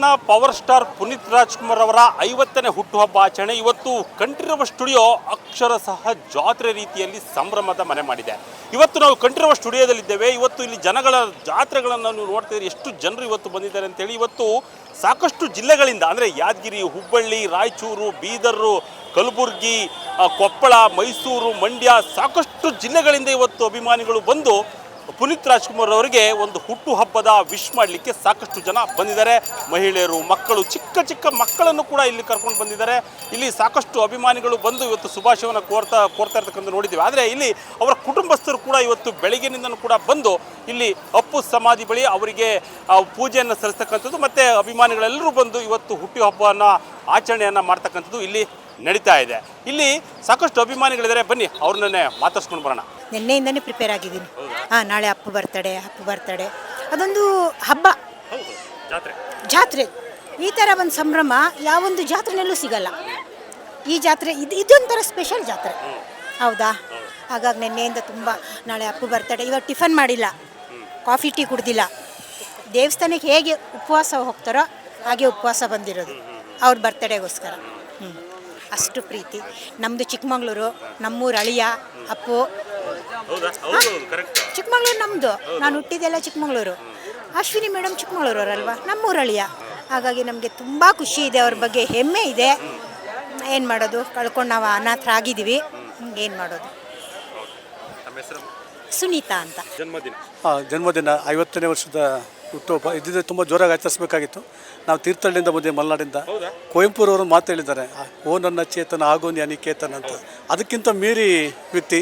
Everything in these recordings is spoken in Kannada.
ನಟ ಪವರ್ ಸ್ಟಾರ್ ಪುನೀತ್ ರಾಜ್ಕುಮಾರ್ ಅವರ 50ನೇ ಹುಟ್ಟುಹಬ್ಬ ಆಚರಣೆ ಇವತ್ತು ಕಂಠೀರವ ಸ್ಟುಡಿಯೋ ಅಕ್ಷರಶಃ ಜಾತ್ರೆ ರೀತಿಯಲ್ಲಿ ಸಂಭ್ರಮದ ಮನೆ ಮಾಡಿದೆ. ಇವತ್ತು ನಾವು ಕಂಠೀರವ ಸ್ಟುಡಿಯೋದಲ್ಲಿದ್ದೇವೆ. ಇವತ್ತು ಇಲ್ಲಿ ಜನಗಳ ಜಾತ್ರೆಗಳನ್ನು ನೀವು ನೋಡ್ತಿದ್ದೀರಿ, ಎಷ್ಟು ಜನರು ಇವತ್ತು ಬಂದಿದ್ದಾರೆ ಅಂತೇಳಿ. ಇವತ್ತು ಸಾಕಷ್ಟು ಜಿಲ್ಲೆಗಳಿಂದ ಅಂದರೆ ಯಾದಗಿರಿ, ಹುಬ್ಬಳ್ಳಿ, ರಾಯಚೂರು, ಬೀದರು, ಕಲಬುರಗಿ, ಕೊಪ್ಪಳ, ಮೈಸೂರು, ಮಂಡ್ಯ ಸಾಕಷ್ಟು ಜಿಲ್ಲೆಗಳಿಂದ ಇವತ್ತು ಅಭಿಮಾನಿಗಳು ಬಂದು ಪುನೀತ್ ರಾಜ್ಕುಮಾರ್ ಅವರಿಗೆ ಒಂದು ಹುಟ್ಟುಹಬ್ಬದ ವಿಶ್ ಮಾಡಲಿಕ್ಕೆ ಸಾಕಷ್ಟು ಜನ ಬಂದಿದ್ದಾರೆ. ಮಹಿಳೆಯರು, ಮಕ್ಕಳು, ಚಿಕ್ಕ ಚಿಕ್ಕ ಮಕ್ಕಳನ್ನು ಕೂಡ ಇಲ್ಲಿ ಕರ್ಕೊಂಡು ಬಂದಿದ್ದಾರೆ. ಇಲ್ಲಿ ಸಾಕಷ್ಟು ಅಭಿಮಾನಿಗಳು ಬಂದು ಇವತ್ತು ಶುಭಾಶಯವನ್ನು ಕೋರ್ತಾ ಇರ್ತಕ್ಕಂಥ ನೋಡಿದ್ದೀವಿ. ಆದರೆ ಇಲ್ಲಿ ಅವರ ಕುಟುಂಬಸ್ಥರು ಕೂಡ ಇವತ್ತು ಬೆಳಗ್ಗೆನಿಂದನೂ ಕೂಡ ಬಂದು ಇಲ್ಲಿ ಅಪ್ಪು ಸಮಾಧಿ ಬಳಿ ಅವರಿಗೆ ಪೂಜೆಯನ್ನು ಸಲ್ಲಿಸ್ತಕ್ಕಂಥದ್ದು ಮತ್ತು ಅಭಿಮಾನಿಗಳೆಲ್ಲರೂ ಬಂದು ಇವತ್ತು ಹುಟ್ಟುಹಬ್ಬವನ್ನು ಆಚರಣೆಯನ್ನು ಮಾಡ್ತಕ್ಕಂಥದ್ದು ಇಲ್ಲಿ ನಡೀತಾ ಇದೆ. ಇಲ್ಲಿ ಸಾಕಷ್ಟು ಅಭಿಮಾನಿಗಳಿದ್ದಾರೆ, ಬನ್ನಿ ಅವ್ರನ್ನೇ ಮಾತಾಡ್ಸ್ಕೊಂಡು ಬರೋಣ. ನಿನ್ನೆಯಿಂದನೇ ಪ್ರಿಪೇರ್ ಆಗಿದ್ದೀನಿ. ನಾಳೆ ಅಪ್ಪು ಬರ್ತಡೆ ಅದೊಂದು ಹಬ್ಬ, ಜಾತ್ರೆ. ಈ ಥರ ಒಂದು ಸಂಭ್ರಮ ಯಾವೊಂದು ಜಾತ್ರೆನಲ್ಲೂ ಸಿಗಲ್ಲ. ಈ ಜಾತ್ರೆ ಇದೊಂಥರ ಸ್ಪೆಷಲ್ ಜಾತ್ರೆ, ಹೌದಾ? ಹಾಗಾಗಿ ನಿನ್ನೆಯಿಂದ ತುಂಬ, ನಾಳೆ ಅಪ್ಪು ಬರ್ತಡೆ. ಇವಾಗ ಟಿಫನ್ ಮಾಡಿಲ್ಲ, ಕಾಫಿ ಟೀ ಕುಡ್ದಿಲ್ಲ. ದೇವಸ್ಥಾನಕ್ಕೆ ಹೇಗೆ ಉಪವಾಸ ಹೋಗ್ತಾರೋ ಹಾಗೆ ಉಪವಾಸ ಬಂದಿರೋದು ಅವ್ರ ಬರ್ತಡೆಗೋಸ್ಕರ. ಅಷ್ಟು ಪ್ರೀತಿ. ನಮ್ಮದು ಚಿಕ್ಕಮಗಳೂರು, ನಮ್ಮೂರು ಅಳಿಯ ಅಪ್ಪು. ಚಿಕ್ಕಮಗಳೂರು ನಮ್ಮದು, ನಾನು ಹುಟ್ಟಿದೆಲ್ಲ ಚಿಕ್ಕಮಗಳೂರು. ಅಶ್ವಿನಿ ಮೇಡಮ್ ಚಿಕ್ಕಮಗಳೂರವರಲ್ವ, ನಮ್ಮೂರು ಅಳಿಯ. ಹಾಗಾಗಿ ನಮಗೆ ತುಂಬ ಖುಷಿ ಇದೆ, ಅವ್ರ ಬಗ್ಗೆ ಹೆಮ್ಮೆ ಇದೆ. ಏನು ಮಾಡೋದು, ಕಳ್ಕೊಂಡು ನಾವು ಅನಾಥರಾಗಿದ್ದೀವಿ, ಏನು ಮಾಡೋದು. ಸುನೀತಾ ಅಂತ. ಜನ್ಮದಿನ 50ನೇ ವರ್ಷದ ಹುಟ್ಟುಹಬ್ಬ ಇದ್ದಿದ್ದರೆ ತುಂಬ ಜೋರಾಗಿ ಆಚರಿಸಬೇಕಾಗಿತ್ತು. ನಾವು ತೀರ್ಥಹಳ್ಳಿಯಿಂದ ಬಂದೆ, ಮಲೆನಾಡಿಂದ. ಕುವೆಂಪುರವರು ಮಾತು ಹೇಳಿದ್ದಾರೆ, ಓ ನನ್ನ ಚೇತನ ಆಗೋ ಅನಿಕೇತನ ಅಂತ. ಅದಕ್ಕಿಂತ ಮೀರಿ ವ್ಯಕ್ತಿ.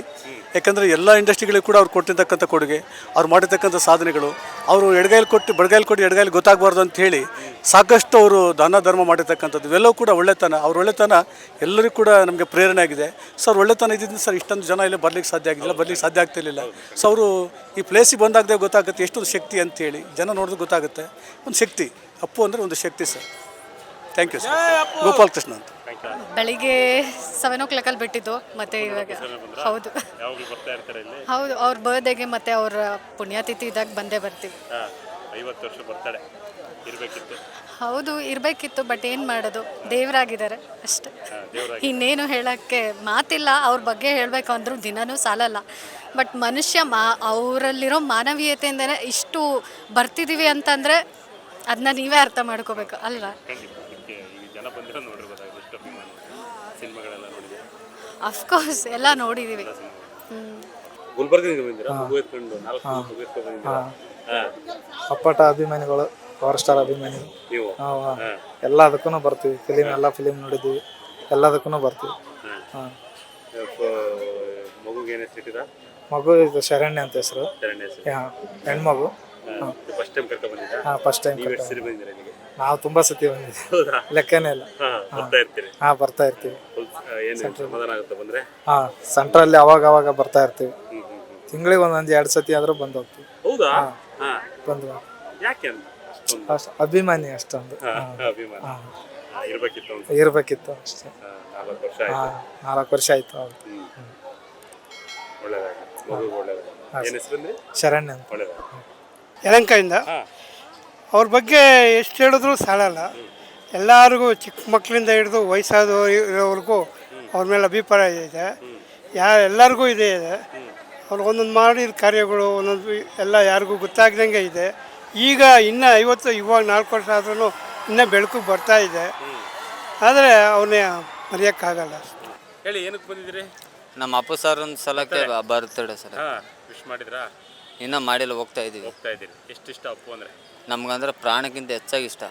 ಯಾಕಂದರೆ ಎಲ್ಲ ಇಂಡಸ್ಟ್ರಿಗಳಿಗೂ ಕೂಡ ಅವ್ರು ಕೊಟ್ಟಿರ್ತಕ್ಕಂಥ ಕೊಡುಗೆ, ಅವ್ರು ಮಾಡಿರ್ತಕ್ಕಂಥ ಸಾಧನೆಗಳು, ಅವರು ಎಡಗೈಲಿ ಕೊಟ್ಟು ಬಡಗೈಲಿ ಕೊಟ್ಟು ಎಡಗೈಲಿ ಗೊತ್ತಾಗಬಾರ್ದು ಅಂತ ಹೇಳಿ ಸಾಕಷ್ಟು ಅವರು ದಾನ ಧರ್ಮ ಮಾಡಿರ್ತಕ್ಕಂಥದ್ದು ಇವೆಲ್ಲವೂ ಕೂಡ ಒಳ್ಳೆತನ. ಅವ್ರ ಒಳ್ಳೆತನ ಎಲ್ಲರಿಗೂ ಕೂಡ ನಮಗೆ ಪ್ರೇರಣೆ ಆಗಿದೆ. ಸೊ ಅವ್ರು ಒಳ್ಳೆತನ ಇದ್ದಿದ್ದು ಸರ್ ಇಷ್ಟೊಂದು ಜನ ಇಲ್ಲಿ ಬರ್ಲಿಕ್ಕೆ ಸಾಧ್ಯ ಆಗಿಲ್ಲ, ಬರ್ಲಿಕ್ಕೆ ಸಾಧ್ಯ ಆಗ್ತಿರ್ಲಿಲ್ಲ. ಸೊ ಅವರು ಈ ಪ್ಲೇಸಿಗೆ ಬಂದಾಗದೆ ಗೊತ್ತಾಗುತ್ತೆ ಎಷ್ಟೊಂದು ಶಕ್ತಿ ಅಂತೇಳಿ. ಜನ ನೋಡಿದ್ರೆ ಗೊತ್ತಾಗುತ್ತೆ, ಒಂದು ಶಕ್ತಿ. ಅಪ್ಪು ಅಂದರೆ ಒಂದು ಶಕ್ತಿ sir. Thank you sir. Gopal Krishna ಅಂತ. ಬೆಳಿಗ್ಗೆ 7 o'clock ಬಿಟ್ಟಿದ್ದು, ಮತ್ತೆ ಇವಾಗ ಹೌದು ಅವ್ರ ಬರ್ತ್ಡೇಗೆ ಮತ್ತೆ ಅವ್ರ ಪುಣ್ಯತಿಥಿ ಇದ್ದಾಗ ಬಂದೇ ಬರ್ತೀವಿ. 50 ವರ್ಷ ಬರ್ತಡೆ ಹೌದು ಇರಬೇಕಿತ್ತು, ಬಟ್ ಏನು ಮಾಡೋದು, ದೇವರಾಗಿದ್ದಾರೆ ಅಷ್ಟೆ. ಇನ್ನೇನು ಹೇಳೋಕ್ಕೆ ಮಾತಿಲ್ಲ. ಅವ್ರ ಬಗ್ಗೆ ಹೇಳಬೇಕು ಅಂದ್ರೂ ದಿನವೂ ಸಾಲಲ್ಲ. ಬಟ್ ಮನುಷ್ಯ ಅವರಲ್ಲಿರೋ ಮಾನವೀಯತೆಯಿಂದನೇ ಇಷ್ಟು ಬರ್ತಿದ್ದೀವಿ ಅಂತಂದರೆ ಅದನ್ನ ನೀವೇ ಅರ್ಥ ಮಾಡ್ಕೋಬೇಕು ಅಲ್ವಾ? ಅಫ್ಕೋರ್ಸ್ ಎಲ್ಲ ನೋಡಿದ್ದೀವಿ. ಅಪ್ಪಟ ಅಭಿಮಾನಿಗಳು, ಪವರ್ ಸ್ಟಾರ್ ಅಭಿಮಾನಿಗಳು. ಎಲ್ಲದಕ್ಕೂ ಬರ್ತೀವಿ. ಎಲ್ಲ ಫಿಲಿಮ್ ನೋಡಿದ್ದೀವಿ, ಎಲ್ಲದಕ್ಕೂ ಬರ್ತೀವಿ. ಮಗು ಇದು ಶರಣ್ಯ ಅಂತ ಹೆಸರು, ಹೆಣ್ಮಗು. ಫಸ್ಟ್ ಟೈಮ್ ನಾವು ತುಂಬಾ ಸತಿ ಬಂದಿದ್ದೀವಿ, ಲೆಕ್ಕನೇ ಇಲ್ಲ. ಬರ್ತಾ ಇರ್ತೀವಿ. ಸೆಂಟ್ರಲ್ಲಿ ಅವಾಗ ಬರ್ತಾ ಇರ್ತೀವಿ. ತಿಂಗಳಿಗೆ ಒಂದೊಂದು 2 ಸತಿ ಆದ್ರೂ ಬಂದು ಹೋಗ್ತೀವಿ. ಬಂದು ಅಭಿಮಾನಿ ಅಷ್ಟೊಂದು ಇರ್ಬೇಕಿತ್ತು ಅಷ್ಟೇ. 4 ವರ್ಷ ಆಯ್ತು. ಶರಣ್ಯ ಅಂತ. ಯಲಹಂಕದಿಂದ. ಅವ್ರ ಬಗ್ಗೆ ಎಷ್ಟು ಹೇಳಿದ್ರು ಸಾಲಲ್ಲ. ಎಲ್ಲರಿಗೂ ಚಿಕ್ಕ ಮಕ್ಕಳಿಂದ ಹಿಡಿದು ವಯಸ್ಸಾದವರಿಗೂ ಅವ್ರ ಮೇಲೆ ಅಭಿಪ್ರಾಯ ಇದೆ. ಎಲ್ಲರಿಗೂ ಇದೆ. ಅವ್ರು ಒಂದೊಂದು ಮಾಡಿದ ಕಾರ್ಯಗಳು ಒಂದೊಂದು ಎಲ್ಲ ಯಾರಿಗೂ ಗೊತ್ತಾಗ್ದಂಗೆ ಇದೆ. ಈಗ ಇನ್ನೂ 50, ಇವಾಗ 4 ವರ್ಷ ಆದ್ರೂ ಇನ್ನೂ ಬೆಳಕು ಬರ್ತಾ ಇದೆ. ಆದರೆ ಅವನ್ನೇ ಮರೆಯೋಕ್ಕಾಗಲ್ಲ. ಹೇಳಿ, ಏನಕ್ಕೆ ಬಂದಿದ್ದೀರಿ? ನಮ್ಮ ಅಪ್ಪು ಸರ್ ಒಂದು ಸಲಕ್ಕೆ ಬರ್ತಡೆ ಸರ್. ವಿಶ್ ಮಾಡಿದ್ರಾ? ಇನ್ನೂ ಮಾಡಿಲ್ಲ, ಹೋಗ್ತಾ ಇದ್ದೀವಿ. ಎಷ್ಟು ಇಷ್ಟ ಅಪ್ಪು ಅಂದರೆ? ನಮ್ಗಂದ್ರೆ ಪ್ರಾಣಕ್ಕಿಂತ ಹೆಚ್ಚಾಗಿ ಇಷ್ಟ.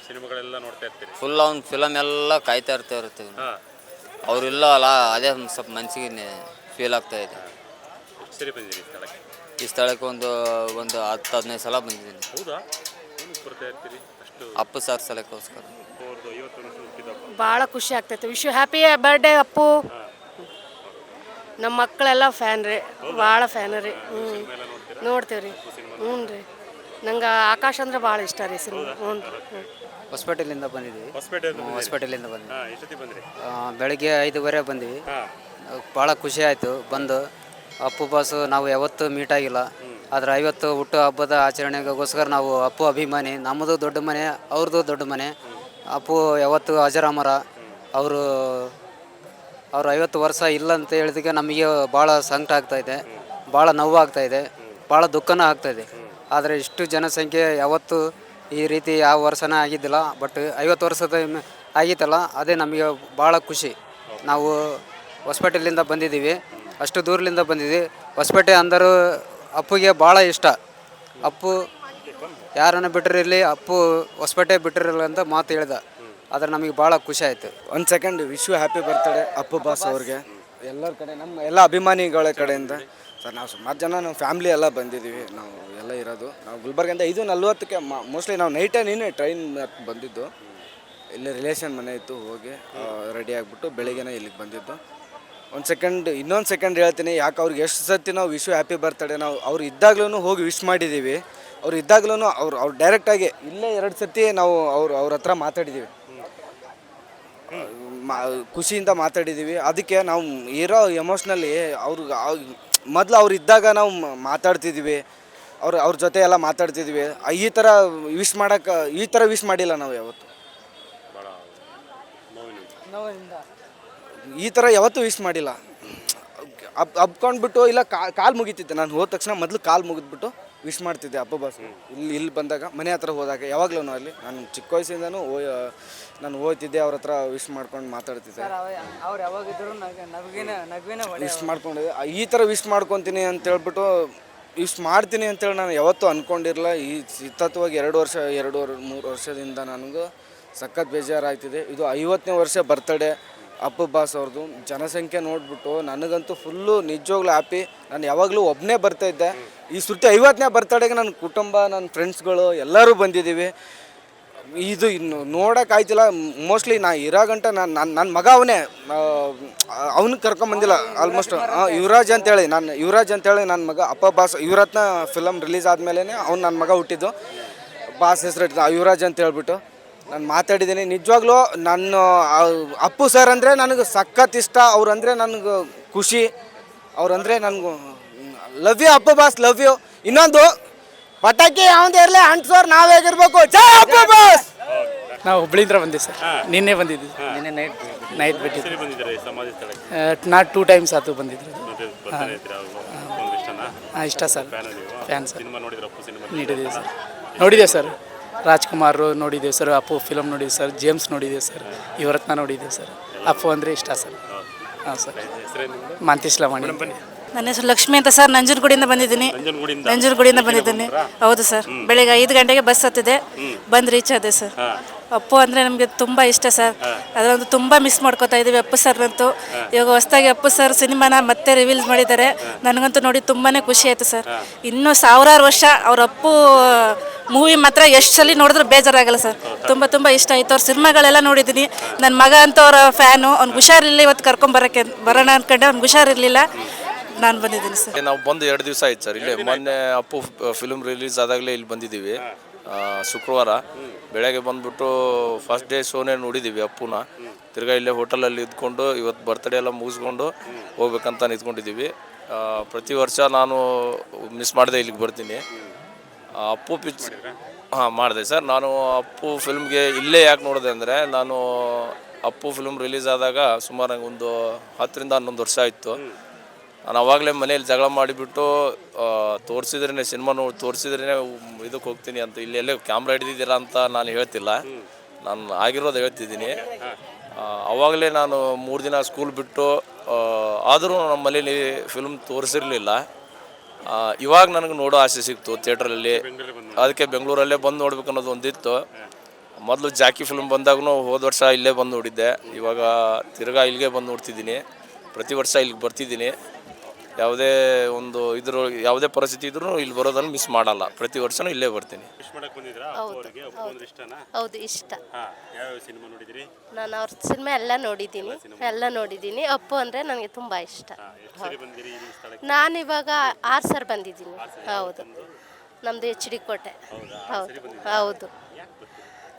ಸಿನಿಮಾಗಳೆಲ್ಲ ನೋಡ್ತಾ ಇರ್ತೀರಿ? ಫುಲ್ ಅವ್ನ ಫಿಲಮ್ ಎಲ್ಲ ಕಾಯ್ತಾ ಇರ್ತೀವಿ. ಅವರಿಲ್ಲ ಅಲ್ಲ, ಅದೇ ಒಂದು ಸ್ವಲ್ಪ ಮನಸ್ಸಿಗೆ ಫೀಲ್ ಆಗ್ತಾ ಇದೆ. ಸರಿ, ಬಂದಿದ್ದೀರಿ ಈ ಸ್ಥಳಕ್ಕೆ ಒಂದು 10-15 ಸಲ ಬಂದಿದ್ದೀನಿ. ಹೌದಾ? ಬರ್ತಾ ಇರ್ತೀರಿ ಅಷ್ಟು? ಅಪ್ಪು ಸರ್ ಸಲಕ್ಕೋಸ್ಕರ. ಭಾಳ ಖುಷಿ ಆಗ್ತೈತೆ. Wish you happy birthday Appu. ನಮ್ಮ ಮಕ್ಕಳೆಲ್ಲ ಫ್ಯಾನ್ ರೀ, ಭಾಳ ಫ್ಯಾನ್ ರೀ. ನೋಡ್ತೀವಿ ರೀ. ರೀ, ನಂಗೆ ಆಕಾಶ ಅಂದ್ರೆ ಭಾಳ ಇಷ್ಟ ರೀ ಸಿನಿಮಾ. ಹೊಸಪೇಟೆಲಿಂದ ಬಂದಿದ್ದೀವಿ. ಹೊಸಪೇಟೆಲಿಂದ ಬಂದ್ರಿ? ಬೆಳಗ್ಗೆ 5:15 ಬಂದ್ವಿ. ಭಾಳ ಖುಷಿ ಆಯಿತು ಬಂದು. ಅಪ್ಪು ಬಾಸು ನಾವು ಯಾವತ್ತೂ ಮೀಟ್ ಆಗಿಲ್ಲ, ಆದರೆ 50 ಹುಟ್ಟು ಹಬ್ಬದ ಆಚರಣೆಗೋಸ್ಕರ ನಾವು ಅಪ್ಪು ಅಭಿಮಾನಿ. ನಮ್ಮದು ದೊಡ್ಡ ಮನೆ, ಅವ್ರದ್ದು ದೊಡ್ಡ ಮನೆ. ಅಪ್ಪು ಯಾವತ್ತು ಅಜರಾಮರ. ಅವರು 50 ವರ್ಷ ಇಲ್ಲ ಅಂತ ಹೇಳಿದಕ್ಕೆ ನಮಗೆ ಭಾಳ ಸಂಕಟ ಆಗ್ತಾಯಿದೆ, ಭಾಳ ನೋವಾಗ್ತಾಯಿದೆ, ಭಾಳ ದುಃಖನೂ ಆಗ್ತಾಯಿದೆ. ಆದರೆ ಇಷ್ಟು ಜನಸಂಖ್ಯೆ ಯಾವತ್ತೂ ಈ ರೀತಿ ಯಾವ ವರ್ಷನೇ ಆಗಿದ್ದಿಲ್ಲ. ಬಟ್ 50 ವರ್ಷದ ಆಗಿತ್ತಲ್ಲ, ಅದೇ ನಮಗೆ ಭಾಳ ಖುಷಿ. ನಾವು ಹೊಸಪೇಟೆಲಿಂದ ಬಂದಿದ್ದೀವಿ, ಅಷ್ಟು ದೂರದಿಂದ ಬಂದಿದ್ದೀವಿ. ಹೊಸಪೇಟೆ ಅಂದರೂ ಅಪ್ಪುಗೆ ಭಾಳ ಇಷ್ಟ. ಅಪ್ಪು ಯಾರನ್ನು ಬಿಟ್ಟಿರಲಿ, ಅಪ್ಪು ಹೊಸಪೇಟೆ ಬಿಟ್ಟಿರಲ್ಲ ಅಂತ ಮಾತು ಹೇಳ್ದ. ಆದರೆ ನಮಗೆ ಭಾಳ ಖುಷಿ ಆಯಿತು. ಒಂದು second wish you happy birthday Appu boss ಅವ್ರಿಗೆ. ಎಲ್ಲರ ಕಡೆ ನಮ್ಮ ಎಲ್ಲ ಅಭಿಮಾನಿಗಳ ಕಡೆಯಿಂದ ಸರ್, ನಾವು ಸುಮಾರು ಜನ ನಮ್ಮ ಫ್ಯಾಮ್ಲಿ ಎಲ್ಲ ಬಂದಿದ್ದೀವಿ. ನಾವು ಎಲ್ಲ ಇರೋದು ನಾವು ಗುಲ್ಬರ್ಗಿಂದ 5:40ಕ್ಕೆ ಮೋಸ್ಟ್ಲಿ ನಾವು ನೀನೇ ಟ್ರೈನ್ ಬಂದಿದ್ದು. ಇಲ್ಲಿ ರಿಲೇಷನ್ ಮನೆ ಇತ್ತು, ಹೋಗಿ ರೆಡಿ ಆಗಿಬಿಟ್ಟು ಬೆಳಿಗ್ಗೆನೇ ಇಲ್ಲಿಗೆ ಬಂದಿದ್ದು. ಇನ್ನೊಂದು ಸೆಕೆಂಡ್ ಹೇಳ್ತೀನಿ, ಯಾಕೆ ಅವ್ರಿಗೆ ಎಷ್ಟು ಸತಿ ನಾವು ವಿಶ್ ಯು ಹ್ಯಾಪಿ ಬರ್ತ್ಡೇ ನಾವು ಅವ್ರು ಇದ್ದಾಗ್ಲೂ ಹೋಗಿ ವಿಶ್ ಮಾಡಿದ್ದೀವಿ. ಅವ್ರು ಇದ್ದಾಗ್ಲೂ ಅವ್ರು ಡೈರೆಕ್ಟಾಗಿ ಇಲ್ಲೇ 2 ಸತಿ ನಾವು ಅವ್ರ ಹತ್ರ ಮಾತಾಡಿದ್ದೀವಿ, ಖುಷಿಯಿಂದ ಮಾತಾಡಿದ್ದೀವಿ. ಅದಕ್ಕೆ ನಾವು ಇರೋ ಎಮೋಷ್ನಲ್ಲಿ ಮೊದಲು ಅವ್ರು ಇದ್ದಾಗ ನಾವು ಮಾತಾಡ್ತಿದ್ವಿ, ಅವ್ರ ಜೊತೆ ಎಲ್ಲ ಮಾತಾಡ್ತಿದ್ವಿ. ಈ ಥರ ವಿಶ್ ಮಾಡಿಲ್ಲ ನಾವು ಯಾವತ್ತು. ಈ ಥರ ಯಾವತ್ತೂ ವಿಶ್ ಮಾಡಿಲ್ಲ. ಅಬ್ಕೊಂಡ್ಬಿಟ್ಟು ಇಲ್ಲ ಕಾಲು ಮುಗಿತಿದ್ದೆ. ನಾನು ಹೋದ ತಕ್ಷಣ ಮೊದಲು ಕಾಲು ಮುಗಿದ್ಬಿಟ್ಟು ವಿಶ್ ಮಾಡ್ತಿದ್ದೆ ಅಪ್ಪು ಬಾಸ್. ಇಲ್ಲಿ ಬಂದಾಗ ಮನೆ ಹತ್ರ ಹೋದಾಗ ಯಾವಾಗಲೂ ಅಲ್ಲಿ ನಾನು ಚಿಕ್ಕ ವಯಸ್ಸಿಂದನೂ ನಾನು ಹೋಗ್ತಿದ್ದೆ, ಅವ್ರ ಹತ್ರ ವಿಶ್ ಮಾಡ್ಕೊಂಡು ಮಾತಾಡ್ತಿದ್ದೆ. ಅವ್ರು ಯಾವಾಗಿದ್ರು ವಿಶ್ ಮಾಡ್ಕೊಂಡಿದ್ದೆ. ಈ ಥರ ವಿಶ್ ಮಾಡ್ಕೊತೀನಿ ಅಂತೇಳ್ಬಿಟ್ಟು ವಿಶ್ ಮಾಡ್ತೀನಿ ಅಂತೇಳಿ ನಾನು ಯಾವತ್ತೂ ಅಂದ್ಕೊಂಡಿರಲಿಲ್ಲ. ಈ ಸತತವಾಗಿ 2-3 ವರ್ಷದಿಂದ ನನಗೂ ಸಖತ್ ಬೇಜಾರಾಗ್ತಿದೆ. ಇದು 50ನೇ ವರ್ಷ ಬರ್ತಡೇ ಅಪ್ಪು ಬಾಸ್ ಅವ್ರದ್ದು. ಜನಸಂಖ್ಯೆ ನೋಡಿಬಿಟ್ಟು ನನಗಂತೂ ಫುಲ್ಲು ನಿಜವಾಗ್ಲೂ ಹ್ಯಾಪಿ. ನಾನು ಯಾವಾಗಲೂ ಒಬ್ಬನೇ ಬರ್ತಾಯಿದ್ದೆ. ಈ ಸುತ್ತಿ 50ನೇ ಬರ್ತಡೇಗೆ ನನ್ನ ಕುಟುಂಬ, ನನ್ನ ಫ್ರೆಂಡ್ಸ್ಗಳು ಎಲ್ಲರೂ ಬಂದಿದ್ದೀವಿ. ಇದು ಇನ್ನು ನೋಡೋಕ್ಕಾಯ್ತಿಲ್ಲ. ಮೋಸ್ಟ್ಲಿ ನಾ ಇರೋ ಗಂಟೆ ನನ್ನ ಮಗ ಅವನೇ, ಅವ್ನಿಗೆ ಕರ್ಕೊಂಬಂದಿಲ್ಲ ಆಲ್ಮೋಸ್ಟ್. ಯುವರಾಜ್ ಅಂತೇಳಿ ನನ್ನ ಮಗ ಅಪ್ಪ ಬಾಸ್. ಯುವರತ್ನ ಫಿಲಮ್ ರಿಲೀಸ್ ಆದಮೇಲೆ ಅವ್ನು ನನ್ನ ಮಗ ಹುಟ್ಟಿದ್ದು. ಬಾಸ್ ಹೆಸರು ಯುವರಾಜ್ ಅಂತ ಹೇಳ್ಬಿಟ್ಟು ನಾನು ಮಾತಾಡಿದ್ದೀನಿ. ನಿಜವಾಗ್ಲೂ ನಾನು ಅಪ್ಪು ಸರ್ ಅಂದರೆ ನನಗೆ ಸಖತ್ ಇಷ್ಟ. ಅವ್ರಂದರೆ ನನಗೆ ಖುಷಿ. ಅವ್ರಂದರೆ ನನಗೂ love you Appu boss, love you. ಇನ್ನೊಂದು ಪಟಾಕಿ ಯಾವ್ದೇ ಇರಲಿ ಅಂಟ್ಸೋರು ನಾವೇಗಿರ್ಬೇಕು. ಜೈ ಅಪ್ಪು ಬಾಸ್. ನಾವು ಹುಬ್ಳಿಂದ ಬಂದಿವಿ ಸರ್, ನಿನ್ನೆ ಬಂದಿದ್ವಿ. ನಿನ್ನೆ ನೈಟ್ ಬಿಟ್ಟಿದ್ವಿ. ನಾ 2 ಟೈಮ್ಸ್ ಆತು ಬಂದಿದ್ರು. ಇಷ್ಟ ಸರ್, ಫ್ಯಾನ್ ಸರ್. ನೋಡಿದ್ದೇವೆ ಸರ್. ರಾಜ್ಕುಮಾರ್ ನೋಡಿದ್ದೇವೆ ಸರ್, ಅಪ್ಪು ಫಿಲಮ್ ನೋಡಿದ್ದೀವಿ ಸರ್, ಜೇಮ್ಸ್ ನೋಡಿದ್ದೇವೆ ಸರ್, ಯುವರತ್ನ ನೋಡಿದ್ದೇವೆ ಸರ್. ಅಪ್ಪು ಅಂದರೆ ಇಷ್ಟ ಸರ್. ಹಾಂ ಸರ್. ಮಾಂತೇಶ್ಲವಾಣಿ. ನನ್ನ ಹೆಸರು ಲಕ್ಷ್ಮಿ ಅಂತ ಸರ್. ನಂಜನಗೂಡಿಂದ ಬಂದಿದ್ದೀನಿ. ಹೌದು ಸರ್. ಬೆಳಿಗ್ಗೆ 5 ಗಂಟೆಗೆ ಬಸ್ ಹತ್ತಿದೆ, ಬಂದು ರೀಚ್ ಆದೆ ಸರ್. ಅಪ್ಪು ಅಂದರೆ ನಮಗೆ ತುಂಬ ಇಷ್ಟ ಸರ್. ಅದೊಂದು ತುಂಬ ಮಿಸ್ ಮಾಡ್ಕೋತಾ ಇದ್ದೀವಿ ಅಪ್ಪು ಸರ್ನಂತೂ. ಇವಾಗ ಹೊಸದಾಗಿ ಅಪ್ಪು ಸರ್ ಸಿನಿಮಾನ ಮತ್ತೆ ರಿವೀಲ್ಸ್ ಮಾಡಿದ್ದಾರೆ. ನನಗಂತೂ ನೋಡಿ ತುಂಬಾ ಖುಷಿ ಆಯಿತು ಸರ್. ಇನ್ನೂ 1000 ವರ್ಷ ಅವ್ರ ಅಪ್ಪು ಮೂವಿ ಮಾತ್ರ ಎಷ್ಟು ಸಲ ನೋಡಿದ್ರು ಬೇಜಾರಾಗಲ್ಲ ಸರ್. ತುಂಬ ಇಷ್ಟ ಆಯಿತು. ಅವ್ರ ಸಿನಿಮಾಗಳೆಲ್ಲ ನೋಡಿದ್ದೀನಿ. ನನ್ನ ಮಗ ಅಂತೂ ಅವರ ಫ್ಯಾನು. ಅವ್ನಿಗೆ ಹುಷಾರಿರಲಿಲ್ಲ, ಇವತ್ತು ಬರೋಣ ಅಂದ್ಕೊಂಡೆ, ಅವ್ನಿಗೆ ಹುಷಾರಿರಲಿಲ್ಲ, ನಾನು ಬಂದಿದ್ದೀನಿ ಸರ್. ನಾವು ಬಂದು 2 ದಿವಸ ಆಯ್ತು ಸರ್. ಇಲ್ಲೇ ಮೊನ್ನೆ ಅಪ್ಪು ಫಿಲ್ಮ್ ರಿಲೀಸ್ ಆದಾಗಲೇ ಇಲ್ಲಿ ಬಂದಿದ್ದೀವಿ. ಶುಕ್ರವಾರ ಬೆಳಗ್ಗೆ ಬಂದುಬಿಟ್ಟು ಫಸ್ಟ್ ಡೇ ಶೋನೇ ನೋಡಿದ್ದೀವಿ ಅಪ್ಪುನ. ತಿರ್ಗಾ ಇಲ್ಲೇ ಹೋಟೆಲಲ್ಲಿ ಇದ್ಕೊಂಡು ಇವತ್ತು ಬರ್ತ್ಡೇ ಎಲ್ಲ ಮುಗಿಸ್ಕೊಂಡು ಹೋಗ್ಬೇಕಂತ ನಿಂತ್ಕೊಂಡಿದ್ದೀವಿ. ಪ್ರತಿ ವರ್ಷ ನಾನು ಮಿಸ್ ಮಾಡದೆ ಇಲ್ಲಿಗೆ ಬರ್ತೀನಿ. ಅಪ್ಪು ಮಾಡಿದೆ ಸರ್. ನಾನು ಅಪ್ಪು ಫಿಲ್ಮ್ಗೆ ಇಲ್ಲೇ ಯಾಕೆ ನೋಡಿದೆ ಅಂದರೆ, ನಾನು ಅಪ್ಪು ಫಿಲ್ಮ್ ರಿಲೀಸ್ ಆದಾಗ ಸುಮಾರು ಒಂದು 10ರಿಂದ 11 ವರ್ಷ ಆಯಿತು. ನಾನು ಅವಾಗಲೇ ಮನೇಲಿ ಜಗಳ ಮಾಡಿಬಿಟ್ಟು ತೋರಿಸಿದ್ರೇ ಸಿನಿಮಾ ತೋರಿಸಿದ್ರೇ ಇದಕ್ಕೆ ಹೋಗ್ತೀನಿ ಅಂತ. ಇಲ್ಲಿ ಎಲ್ಲೇ ಕ್ಯಾಮ್ರಾ ಹಿಡಿದಿದ್ದೀರಾ ಅಂತ ನಾನು ಹೇಳ್ತಿಲ್ಲ, ನಾನು ಆಗಿರೋದು ಹೇಳ್ತಿದ್ದೀನಿ. ಅವಾಗಲೇ ನಾನು 3 ದಿನ ಸ್ಕೂಲ್ ಬಿಟ್ಟು, ಆದರೂ ನಮ್ಮ ಮನೇಲಿ ಫಿಲ್ಮ್ ತೋರಿಸಿರಲಿಲ್ಲ. ಇವಾಗ ನನಗೆ ನೋಡೋ ಆಸೆ ಸಿಕ್ತು ಥಿಯೇಟ್ರಲ್ಲಿ. ಅದಕ್ಕೆ ಬೆಂಗಳೂರಲ್ಲೇ ಬಂದು ನೋಡ್ಬೇಕು ಅನ್ನೋದು ಒಂದಿತ್ತು. ಮೊದಲು ಜಾಕಿ ಫಿಲ್ಮ್ ಬಂದಾಗೂ ಹೋದ ವರ್ಷ ಇಲ್ಲೇ ಬಂದು ನೋಡಿದ್ದೆ. ಇವಾಗ ತಿರ್ಗಾ ಇಲ್ಲಿಗೆ ಬಂದು ನೋಡ್ತಿದ್ದೀನಿ. ಪ್ರತಿ ವರ್ಷ ಇಲ್ಲಿಗೆ ಬರ್ತಿದ್ದೀನಿ. ಯಾವುದೇ ಪರಿಸ್ಥಿತಿ ಇದ್ರೂ ಇಲ್ಲಿ ಬರೋದನ್ನು ಮಿಸ್ ಮಾಡಲ್ಲ. ಪ್ರತಿ ವರ್ಷನೂ ಇಲ್ಲೇ ಬರ್ತೀನಿ. ಹೌದು, ಇಷ್ಟ. ನಾನು ಅವ್ರ ಸಿನಿಮಾ ಎಲ್ಲ ನೋಡಿದ್ದೀನಿ. ಅಪ್ಪು ಅಂದರೆ ನನಗೆ ತುಂಬ ಇಷ್ಟ. ನಾನು ಇವಾಗ 6 ಸರ್ ಬಂದಿದ್ದೀನಿ. ಹೌದು, ನಮ್ಮದು HD ಕೋಟೆ. ಹೌದು.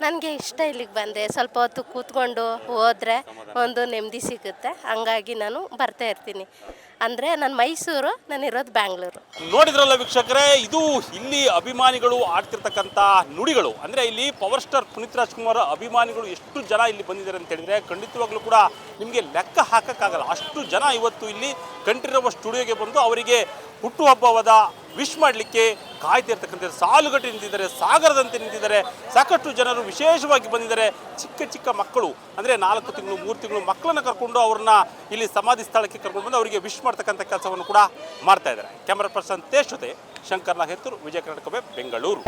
ನನಗೆ ಇಷ್ಟ ಇಲ್ಲಿಗೆ ಬಂದೆ. ಸ್ವಲ್ಪ ಹೊತ್ತು ಕೂತ್ಕೊಂಡು ಹೋದರೆ ಒಂದು ನೆಮ್ಮದಿ ಸಿಗುತ್ತೆ. ಹಂಗಾಗಿ ನಾನು ಬರ್ತಾ ಇರ್ತೀನಿ. ಅಂದರೆ ನಾನು ಮೈಸೂರು, ನಾನು ಇರೋದು ಬ್ಯಾಂಗ್ಳೂರು. ನೋಡಿದ್ರಲ್ಲ ವೀಕ್ಷಕರೇ, ಇದು ಇಲ್ಲಿ ಅಭಿಮಾನಿಗಳು ಆಡ್ತಿರ್ತಕ್ಕಂಥ ನುಡಿಗಳು. ಅಂದರೆ ಇಲ್ಲಿ ಪವರ್ ಸ್ಟಾರ್ ಪುನೀತ್ ರಾಜ್ಕುಮಾರ್ ಅಭಿಮಾನಿಗಳು ಎಷ್ಟು ಜನ ಇಲ್ಲಿ ಬಂದಿದ್ದಾರೆ ಅಂತ ಹೇಳಿದರೆ ಖಂಡಿತವಾಗ್ಲೂ ಕೂಡ ನಿಮಗೆ ಲೆಕ್ಕ ಹಾಕೋಕ್ಕಾಗಲ್ಲ. ಅಷ್ಟು ಜನ ಇವತ್ತು ಇಲ್ಲಿ ಕಂಠೀರವ ಸ್ಟುಡಿಯೋಗೆ ಬಂದು ಅವರಿಗೆ ಹುಟ್ಟುಹಬ್ಬವಾದ ವಿಶ್ ಮಾಡಲಿಕ್ಕೆ ಕಾಯ್ತಿರ್ತಕ್ಕಂಥ ಸಾಲುಗಟ್ಟಿ ನಿಂತಿದ್ದಾರೆ, ಸಾಗರದಂತೆ ನಿಂತಿದ್ದಾರೆ. ಸಾಕಷ್ಟು ಜನರು ವಿಶೇಷವಾಗಿ ಬಂದಿದ್ದಾರೆ. ಚಿಕ್ಕ ಚಿಕ್ಕ ಮಕ್ಕಳು ಅಂದರೆ 4 ತಿಂಗಳು 3 ತಿಂಗಳು ಮಕ್ಕಳನ್ನು ಕರ್ಕೊಂಡು ಅವ್ರನ್ನ ಇಲ್ಲಿ ಸಮಾಧಿ ಸ್ಥಳಕ್ಕೆ ಕರ್ಕೊಂಡು ಬಂದು ಅವರಿಗೆ ವಿಶ್ ಮಾಡ್ತಕ್ಕಂಥ ಕೆಲಸವನ್ನು ಕೂಡ ಮಾಡ್ತಾ ಇದ್ದಾರೆ. ಕ್ಯಾಮರಾ ಪರ್ಸನ್ ತೇಜ್ ಜೊತೆ ಶಂಕರ್ ನಾಗೇತೂರ್, ವಿಜಯ ಕರ್ನಾಟಕ ವೆಬ್, ಬೆಂಗಳೂರು.